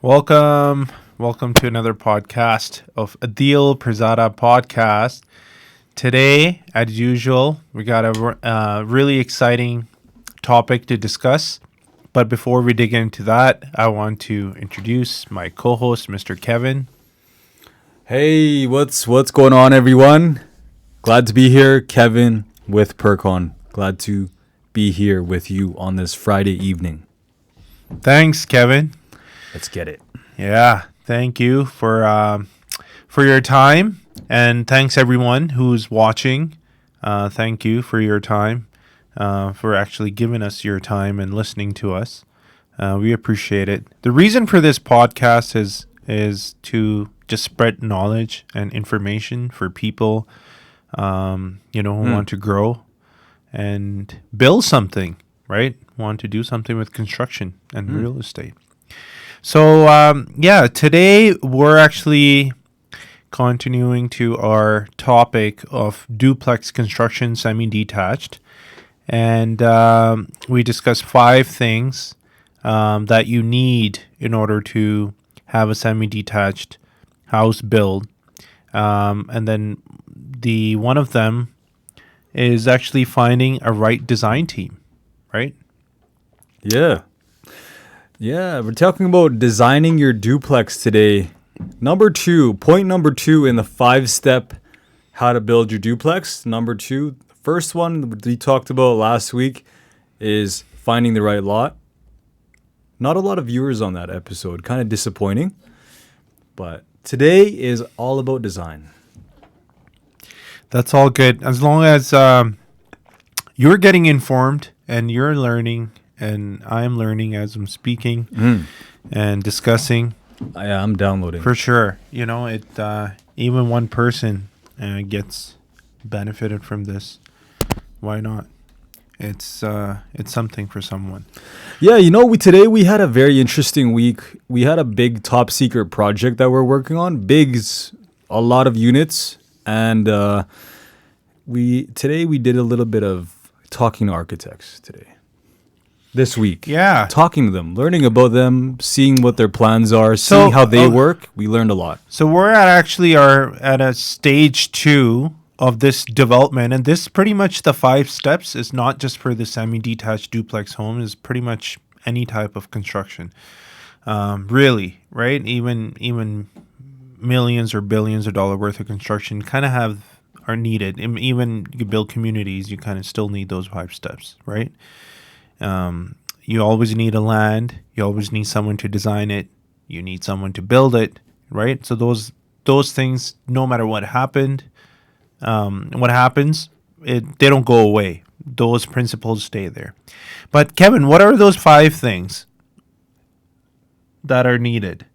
Welcome to another podcast of Adeel Pirzada podcast. Today, as usual, we got a really exciting topic to discuss. But before we dig into that, I want to introduce my co-host, Mr. Kevin. Hey, what's going on, everyone? Glad to be here, Kevin with Pircon. Glad to be here with you on this Friday evening. Thanks, Kevin. Let's get it. Yeah, thank you for your time, and thanks everyone who's watching. Thank you for your time, for actually giving us your time and listening to us. We appreciate it. The reason for this podcast is to just spread knowledge and information for people, who want to grow and build something, right? Want to do something with construction and real estate. So, today we're actually continuing to our topic of duplex construction semi-detached. And we discussed 5 things that you need in order to have a semi-detached house build. And then one of them is actually finding a right design team, right? Yeah, we're talking about designing your duplex today. Point number 2 in the 5-step how to build your duplex. Number 2, the first one we talked about last week is finding the right lot. Not a lot of viewers on that episode, kind of disappointing. But today is all about design. That's all good. As long as you're getting informed and you're learning, and I'm learning as I'm speaking and discussing. I'm downloading. For sure. Even one person gets benefited from this. Why not? It's something for someone. Yeah, today we had a very interesting week. We had a big top secret project that we're working on. A lot of units, and we did a little bit of talking to architects today. This week. Yeah. Talking to them, learning about them, seeing what their plans are, seeing how they work. We learned a lot. So we're at a stage 2 of this development, and this pretty much the 5 steps is not just for the semi-detached duplex home, is pretty much any type of construction. Really, right? Even millions or billions of dollar worth of construction are needed. Even you build communities, you kind of still need those 5 steps, right? You always need a land. You always need someone to design it. You need someone to build it, right? So those things, no matter what happens, they don't go away. Those principles stay there. But Kevin, what are those 5 things that are needed?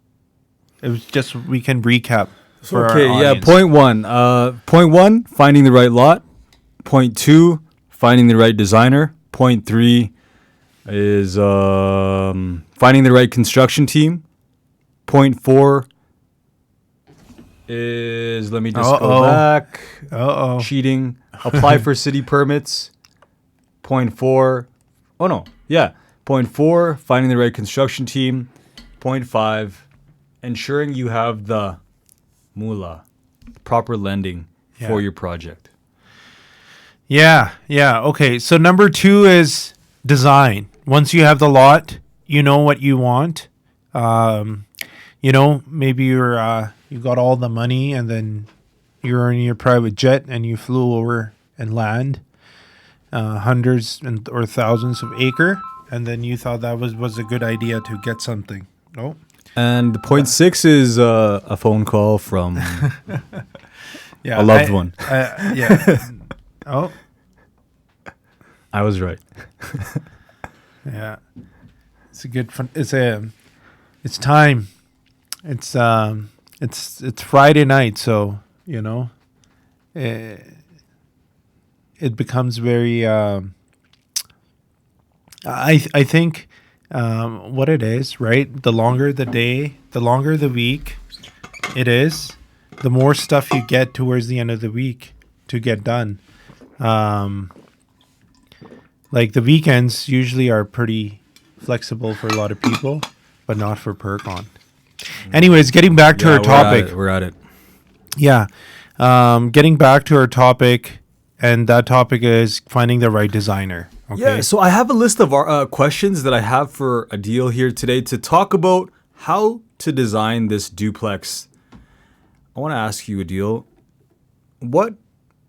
It was just we can recap for our audience. Point 1, finding the right lot. Point 2, finding the right designer. Point 3 is finding the right construction team. Point 4 is, let me just go back. Cheating. Apply for city permits. Point 4, finding the right construction team. Point 5, ensuring you have the moolah, proper lending for your project. Yeah. Okay, so number 2 is design. Once you have the lot, you know what you want. Maybe you got all the money, and then you're in your private jet and you flew over and land hundreds or thousands of acre, and then you thought that was a good idea to get something. Oh. And point 6 is a phone call from a loved one. Oh. I was right. Yeah. It's time. It's Friday night, so, it becomes very I think what it is, right? The longer the day, the longer the week it is, the more stuff you get towards the end of the week to get done. Like the weekends usually are pretty flexible for a lot of people, but not for Pircon. Anyways, getting back to our topic. We're at it. Yeah. Getting back to our topic, and that topic is finding the right designer. Okay. Yeah, so I have a list of questions that I have for Adeel here today to talk about how to design this duplex. I want to ask you, Adeel, what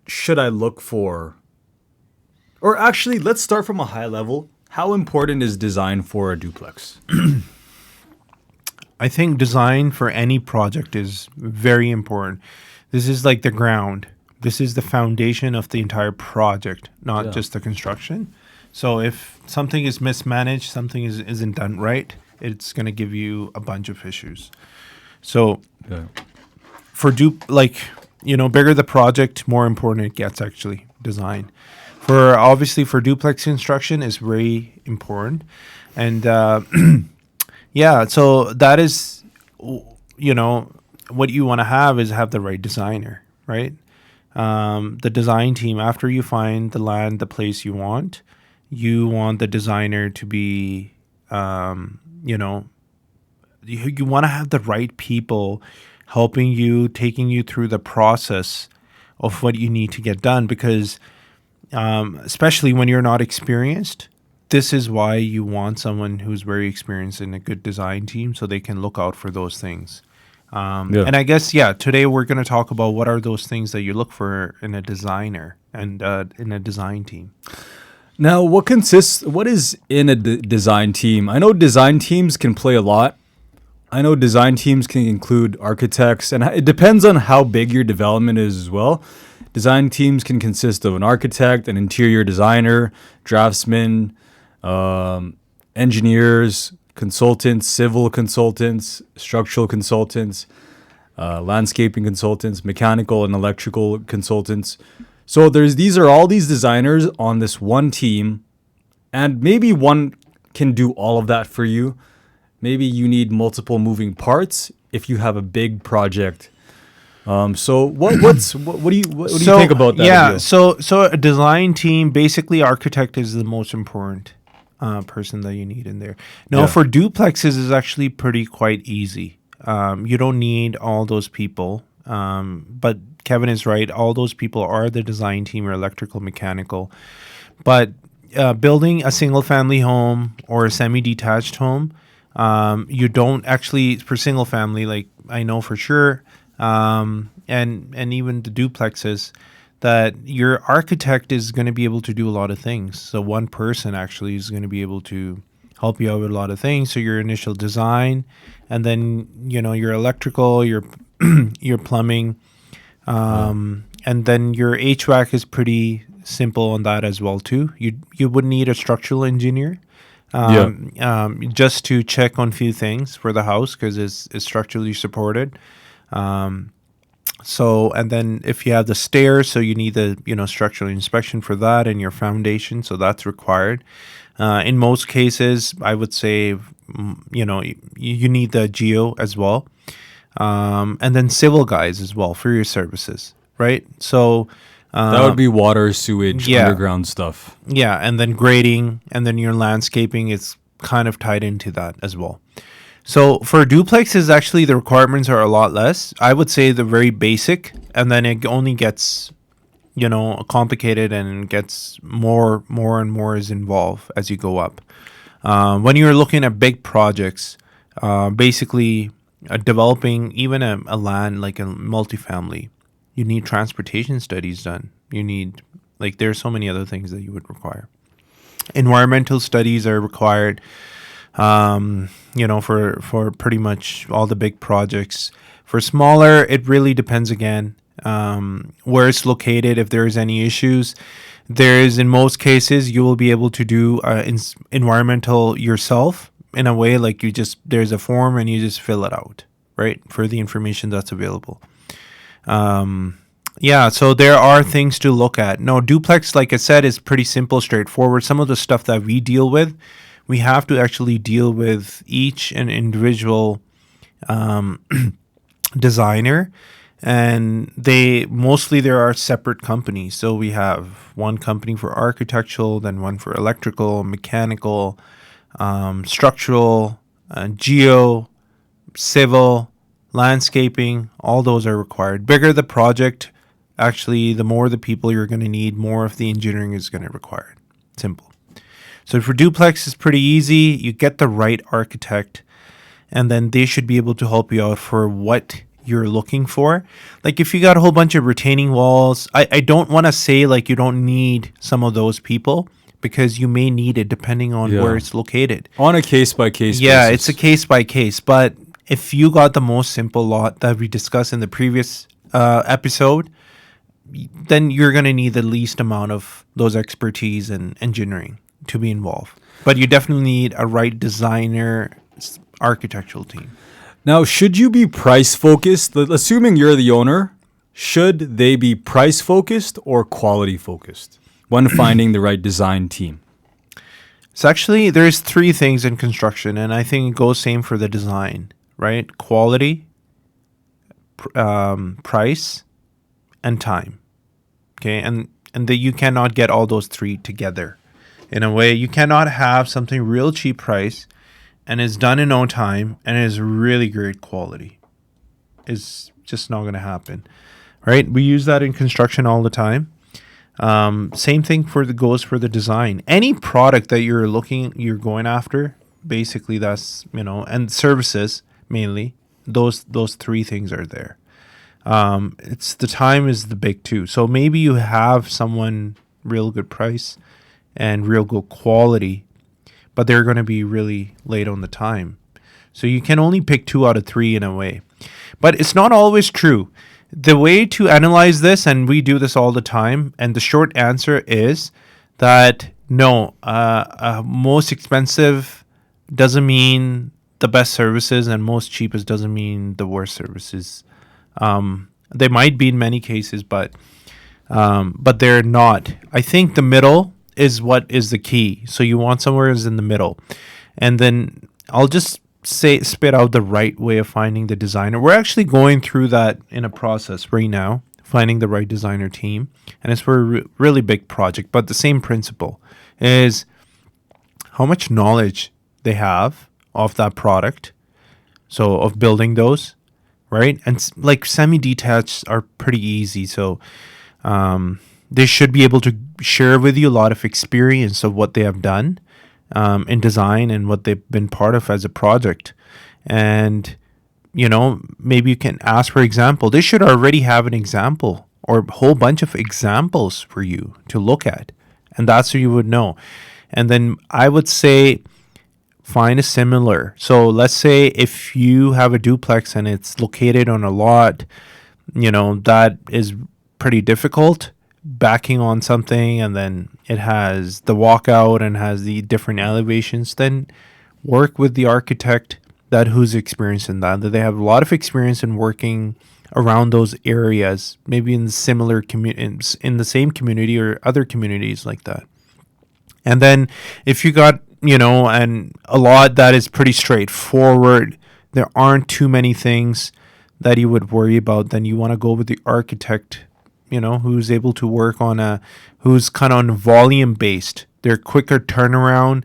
should I look for? Or actually, let's start from a high level. How important is design for a duplex? I think design for any project is very important. This is like the ground. This is the foundation of the entire project, not just the construction. So if something is mismanaged, something isn't done right, it's going to give you a bunch of issues. So for bigger the project, more important it gets actually, design. For duplex construction is very important. And so that is, what you want to have the right designer, right? The design team, after you find the land, the place you want the designer to be, you want to have the right people helping you, taking you through the process of what you need to get done. Because especially when you're not experienced, this is why you want someone who's very experienced in a good design team so they can look out for those things. And I guess, today we're going to talk about what are those things that you look for in a designer and in a design team. Now, what is in a design team? I know design teams can play a lot. I know design teams can include architects, and it depends on how big your development is as well. Design teams can consist of an architect, an interior designer, draftsman, engineers, consultants, civil consultants, structural consultants, landscaping consultants, mechanical and electrical consultants. So these are all these designers on this one team, and maybe one can do all of that for you. Maybe you need multiple moving parts if you have a big project. So what do you think about that? Yeah, Adeel? so a design team, basically architect is the most important person that you need in there. Now, for duplexes is actually quite easy. You don't need all those people, but Kevin is right. All those people are the design team or electrical, mechanical. But building a single family home or a semi-detached home, you don't actually, for single family, like I know for sure, and even the duplexes, that your architect is going to be able to do a lot of things. So one person actually is going to be able to help you out with a lot of things. So your initial design, and then your electrical, your your plumbing, and then your HVAC is pretty simple on that as well too. You would need a structural engineer, just to check on few things for the house because it's structurally supported. So, and then if you have the stairs, so you need the structural inspection for that and your foundation, so that's required. In most cases, I would say you need the geo as well, and then civil guys as well for your services, right? So that would be water, sewage, underground stuff. Yeah, and then grading, and then your landscaping is kind of tied into that as well. So for duplexes, actually, the requirements are a lot less. I would say the very basic, and then it only gets, complicated and gets more and more is involved as you go up. When you're looking at big projects, basically developing even a land like a multifamily, you need transportation studies done. You need, there are so many other things that you would require. Environmental studies are required. For pretty much all the big projects. For smaller, it really depends again where it's located. If there is any issues, in most cases you will be able to do environmental yourself in a way like there's a form and you just fill it out, right, for the information that's available. So there are things to look at. No, duplex, like I said, is pretty simple, straightforward. Some of the stuff that we deal with, we have to actually deal with each and individual designer, and there are separate companies. So we have one company for architectural, then one for electrical, mechanical, structural, geo, civil, landscaping, all those are required. Bigger the project, actually, the more the people you're going to need, more of the engineering is going to require. Simple. So for duplex, it's pretty easy. You get the right architect, and then they should be able to help you out for what you're looking for. Like if you got a whole bunch of retaining walls, I don't want to say like you don't need some of those people, because you may need it depending on where it's located. On a case-by-case Yeah, basis. it's a case-by-case. But if you got the most simple lot that we discussed in the previous episode, then you're going to need the least amount of those expertise and engineering to be involved. But you definitely need a right designer, architectural team. Now, should you be price-focused? Assuming you're the owner, should they be price-focused or quality-focused when finding the right design team? So actually, there's three things in construction, and I think it goes same for the design, right? Quality, price, and time. Okay, and that you cannot get all those three together. In a way, you cannot have something real cheap price and is done in no time and is really great quality. It's just not going to happen, right? We use that in construction all the time. Same thing goes for the design. Any product that you're going after, basically that's, and services mainly, those three things are there. It's the time is the big two. So maybe you have someone real good price and real good quality, but they're going to be really late on the time. So you can only pick 2 out of 3 in a way. But it's not always true. The way to analyze this, and we do this all the time, and the short answer is that no, most expensive doesn't mean the best services, and most cheapest doesn't mean the worst services. They might be in many cases, but they're not. I think the middle is what is the key. So you want somewhere is in the middle. And then I'll just spit out the right way of finding the designer. We're actually going through that in a process right now, finding the right designer team. And it's for a really big project. But the same principle is how much knowledge they have of that product. So of building those, right? And like semi-detached are pretty easy. So they should be able to share with you a lot of experience of what they have done in design and what they've been part of as a project. And, maybe you can ask for example. They should already have an example or a whole bunch of examples for you to look at. And that's what you would know. And then I would say find a similar. So let's say if you have a duplex and it's located on a lot, that is pretty difficult. Backing on something and then it has the walkout and has the different elevations, then work with the architect who's experienced in that they have a lot of experience in working around those areas, maybe in similar in the same community or other communities like that. And then if you got and a lot that is pretty straightforward, there aren't too many things that you would worry about, then you want to go with the architect who's able to work on who's kind of on volume based. They're quicker turnaround.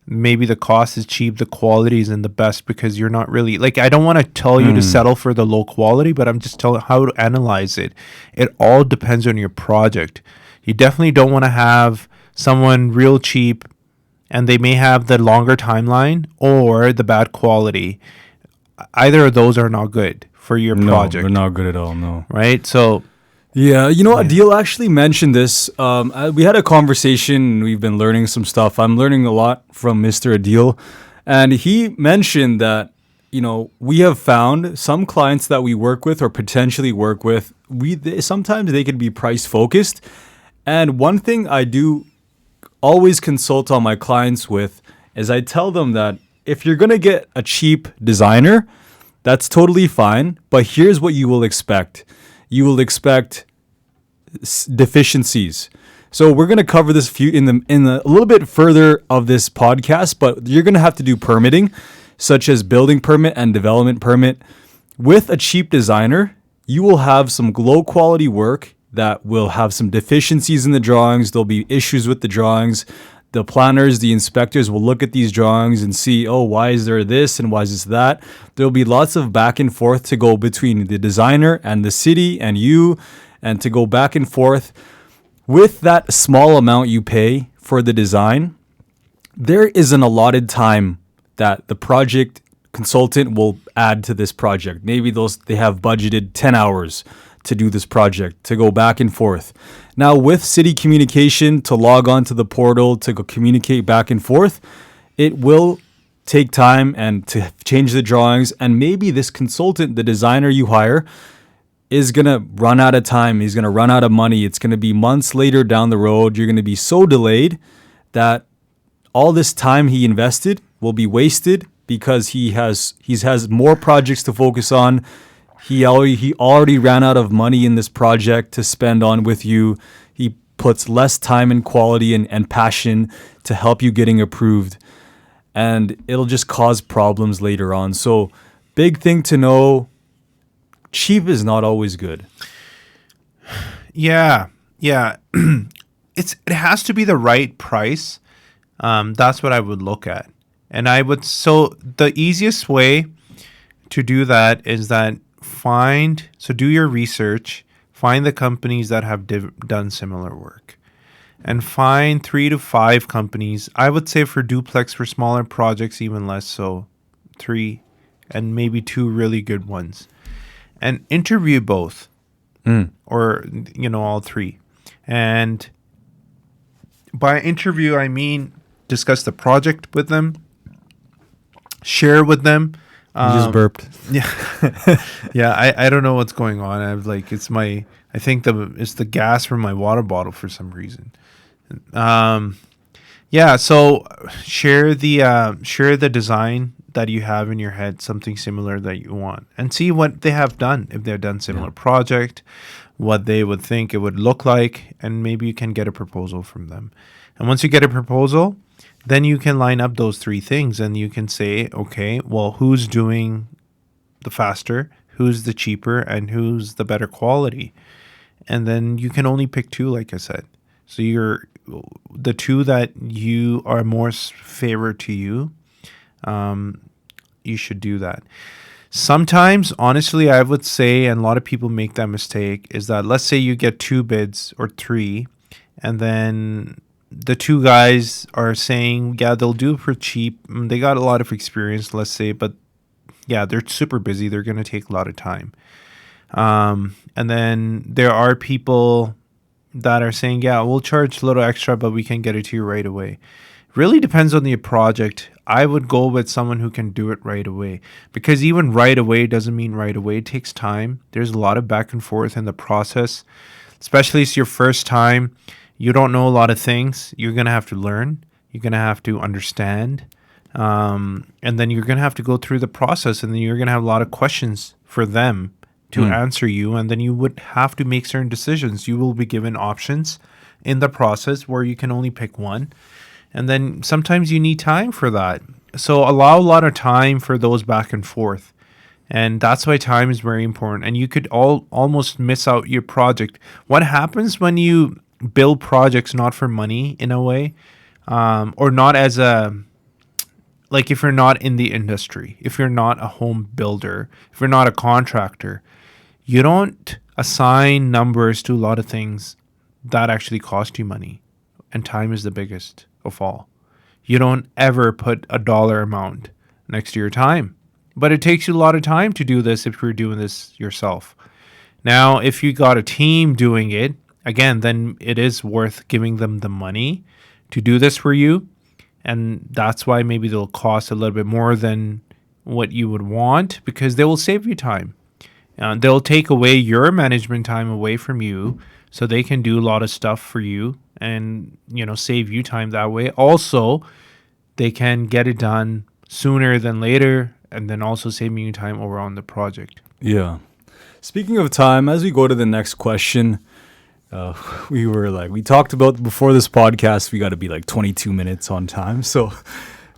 Maybe the cost is cheap, the quality isn't the best because you're not really I don't want to tell you to settle for the low quality, but I'm just telling how to analyze it. It all depends on your project. You definitely don't want to have someone real cheap and they may have the longer timeline or the bad quality. Either of those are not good for your project. They're not good at all, no. Right? So yeah, Adeel actually mentioned this. We had a conversation. We've been learning some stuff. I'm learning a lot from Mr. Adeel. And he mentioned that, we have found some clients that we work with or potentially work with, sometimes they can be price focused. And one thing I do always consult on my clients with is I tell them that if you're going to get a cheap designer, that's totally fine. But here's what you will expect. You will expect deficiencies. So we're going to cover this in a little bit further of this podcast, but you're going to have to do permitting, such as building permit and development permit. With a cheap designer, you will have some low quality work that will have some deficiencies in the drawings. There'll be issues with the drawings. The planners, the inspectors will look at these drawings and see, oh, why is there this and why is this that? There'll be lots of back and forth to go between the designer and the city and you, and to go back and forth. With that small amount you pay for the design, there is an allotted time that the project consultant will add to this project. Maybe they have budgeted 10 hours to do this project, to go back and forth. Now, with city communication, to log on to the portal, to go communicate back and forth, it will take time and to change the drawings. And maybe this consultant, the designer you hire, is going to run out of time. He's going to run out of money. It's going to be months later down the road. You're going to be so delayed that all this time he invested will be wasted because he has more projects to focus on. He already ran out of money in this project to spend on with you. He puts less time and quality and passion to help you getting approved. And it'll just cause problems later on. So big thing to know, cheap is not always good. Yeah. It has to be the right price. That's what I would look at. And so the easiest way to do that is that do your research, find the companies that have done similar work, and find 3 to 5 companies. I would say for duplex, for smaller projects, even less so, 3 and maybe 2 really good ones, and interview both or, all 3. And by interview, I mean discuss the project with them, share with them. You just burped. Yeah. I don't know what's going on. I think it's the gas from my water bottle for some reason. So share the design that you have in your head, something similar that you want, and see what they have done. If they've done similar project, what they would think it would look like, and maybe you can get a proposal from them. And once you get a proposal, then you can line up those 3 things and you can say, okay, well, who's doing the faster, who's the cheaper, and who's the better quality. And then you can only pick 2, like I said. So the 2 that you are more favorite to you, you should do that. Sometimes, honestly, I would say, and a lot of people make that mistake, is that let's say you get 2 bids or 3, and then the 2 guys are saying, yeah, they'll do it for cheap. They got a lot of experience, let's say, but yeah, they're super busy. They're going to take a lot of time. And then there are people that are saying, yeah, we'll charge a little extra, but we can get it to you right away. Really depends on the project. I would go with someone who can do it right away, because even right away doesn't mean right away. It takes time. There's a lot of back and forth in the process, especially if it's your first time. You don't know a lot of things. You're going to have to learn. You're going to have to understand. And then you're going to have to go through the process. And then you're going to have a lot of questions for them to answer you. And then you would have to make certain decisions. You will be given options in the process where you can only pick one. And then sometimes you need time for that. So allow a lot of time for those back and forth. And that's why time is very important. And you could almost miss out your project. What happens when you build projects not for money in a way, or not as if you're not in the industry, if you're not a home builder, if you're not a contractor, you don't assign numbers to a lot of things that actually cost you money, and time is the biggest of all. You don't ever put a dollar amount next to your time, but it takes you a lot of time to do this if you're doing this yourself. Now, if you got a team doing it, again, then it is worth giving them the money to do this for you. And that's why maybe they'll cost a little bit more than what you would want, because they will save you time. They'll take away your management time away from you, so they can do a lot of stuff for you and, save you time that way. Also, they can get it done sooner than later, and then also saving you time over on the project. Yeah. Speaking of time, as we go to the next question, we talked about before this podcast, we got to be 22 minutes on time. So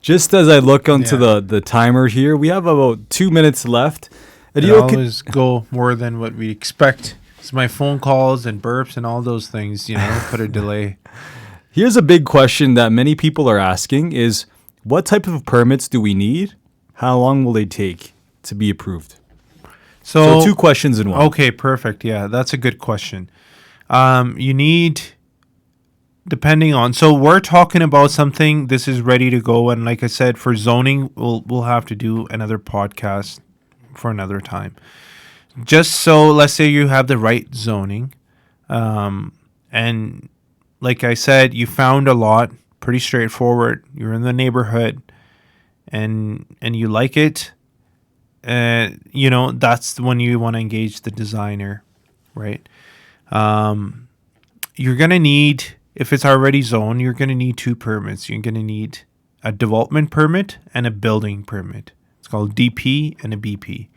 just as I look onto the timer here, we have about 2 minutes left. It always go more than what we expect. It's my phone calls and burps and all those things, put a delay. Here's a big question that many people are asking is, what type of permits do we need? How long will they take to be approved? So 2 questions in one. Okay, perfect. Yeah, that's a good question. You need, depending on, so we're talking about something, this is ready to go. And like I said, for zoning, we'll have to do another podcast for another time. Just so, let's say you have the right zoning. And like I said, you found a lot, pretty straightforward. You're in the neighborhood and you like it. That's when you want to engage the designer, right? You're going to need, if it's already zoned, you're going to need 2 permits. You're going to need a development permit and a building permit. It's called DP and a BP.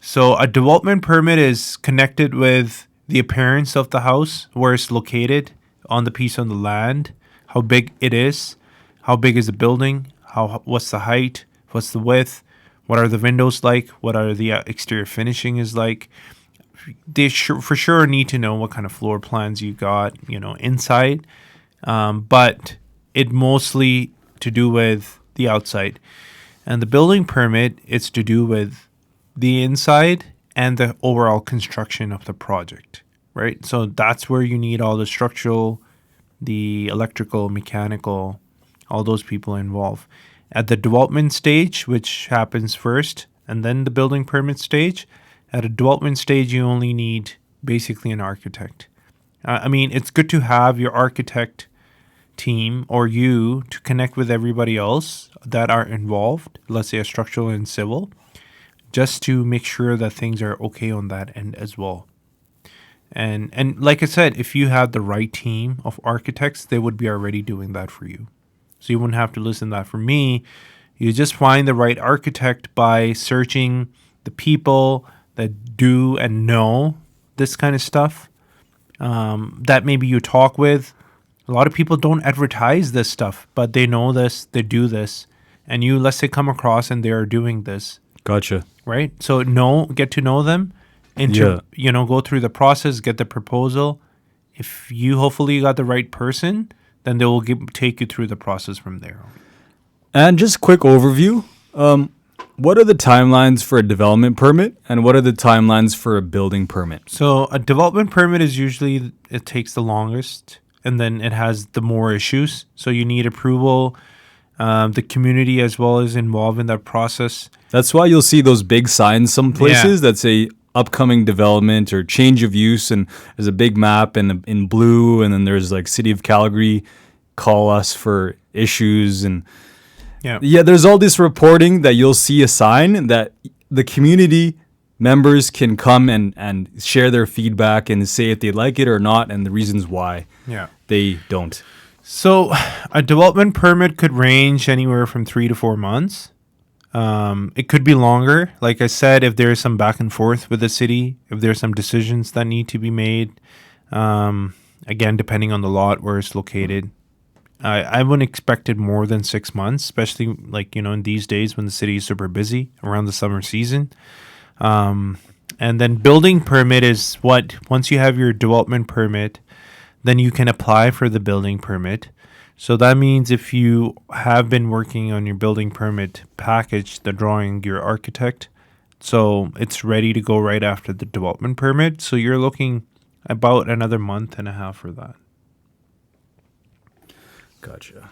So a development permit is connected with the appearance of the house, where it's located on the piece of the land, how big it is, how big is the building, what's the height, what's the width, what are the windows like, what are the exterior finishing is like. They for sure need to know what kind of floor plans you got, inside. But it mostly to do with the outside. And the building permit, it's to do with the inside and the overall construction of the project, right? So that's where you need all the structural, the electrical, mechanical, all those people involved. At the development stage, which happens first, and then the building permit stage, at a development stage, you only need basically an architect. It's good to have your architect team or you to connect with everybody else that are involved, let's say a structural and civil, just to make sure that things are okay on that end as well. And like I said, if you have the right team of architects, they would be already doing that for you. So you wouldn't have to listen to that from me. You just find the right architect by searching the people that do and know this kind of stuff, that maybe you talk with. A lot of people don't advertise this stuff, but they know this, they do this. And you, let's say, come across and they are doing this. Gotcha. Right? So get to know them, go through the process, get the proposal. If you hopefully got the right person, then they will take you through the process from there. And just quick overview. What are the timelines for a development permit and what are the timelines for a building permit? So a development permit is usually, it takes the longest and then it has the more issues. So you need approval. The community as well is involved in that process. That's why you'll see those big signs some places that say upcoming development or change of use, and there's a big map in blue, and then there's like City of Calgary, call us for issues, and there's all this reporting that you'll see a sign that the community members can come and share their feedback and say if they like it or not and the reasons why they don't. So a development permit could range anywhere from 3 to 4 months. It could be longer. Like I said, if there's some back and forth with the city, if there's some decisions that need to be made, again, depending on the lot where it's located, I wouldn't expect it more than 6 months, especially in these days when the city is super busy around the summer season. And then building permit is once you have your development permit, then you can apply for the building permit. So that means if you have been working on your building permit package, the drawing, your architect, so it's ready to go right after the development permit. So you're looking about another month and a half for that. Gotcha.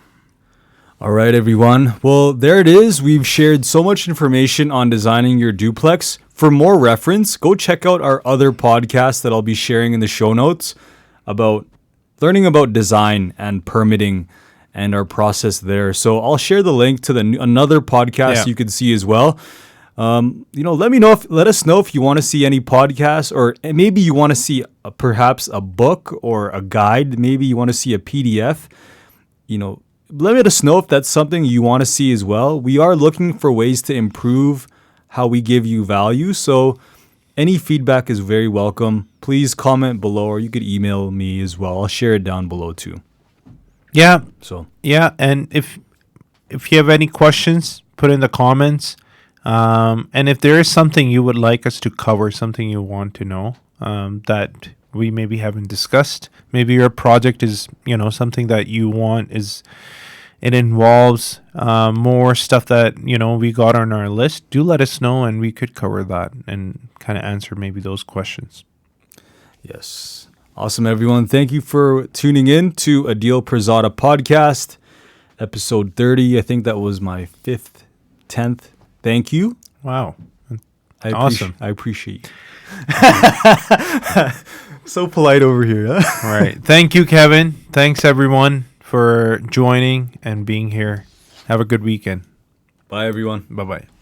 All right, everyone. Well, there it is. We've shared so much information on designing your duplex. For more reference, go check out our other podcasts that I'll be sharing in the show notes about learning about design and permitting and our process there. So I'll share the link to another podcast you can see as well. Let us know if you want to see any podcasts, or maybe you want to see perhaps a book or a guide. Maybe you want to see a PDF. Let us know if that's something you want to see as well. We are looking for ways to improve how we give you value. So any feedback is very welcome. Please comment below, or you could email me as well. I'll share it down below too. Yeah. So and if you have any questions, put in the comments. And if there is something you would like us to cover, something you want to know, that we maybe haven't discussed. Maybe your project is, something that you want it involves more stuff that, we got on our list. Do let us know, and we could cover that and kind of answer maybe those questions. Yes. Awesome, everyone. Thank you for tuning in to Adeel Pirzada podcast, episode 30. I think that was my 10th. Thank you. Wow. Awesome. I appreciate you. So polite over here. Huh? All right. Thank you, Kevin. Thanks, everyone, for joining and being here. Have a good weekend. Bye, everyone. Bye-bye.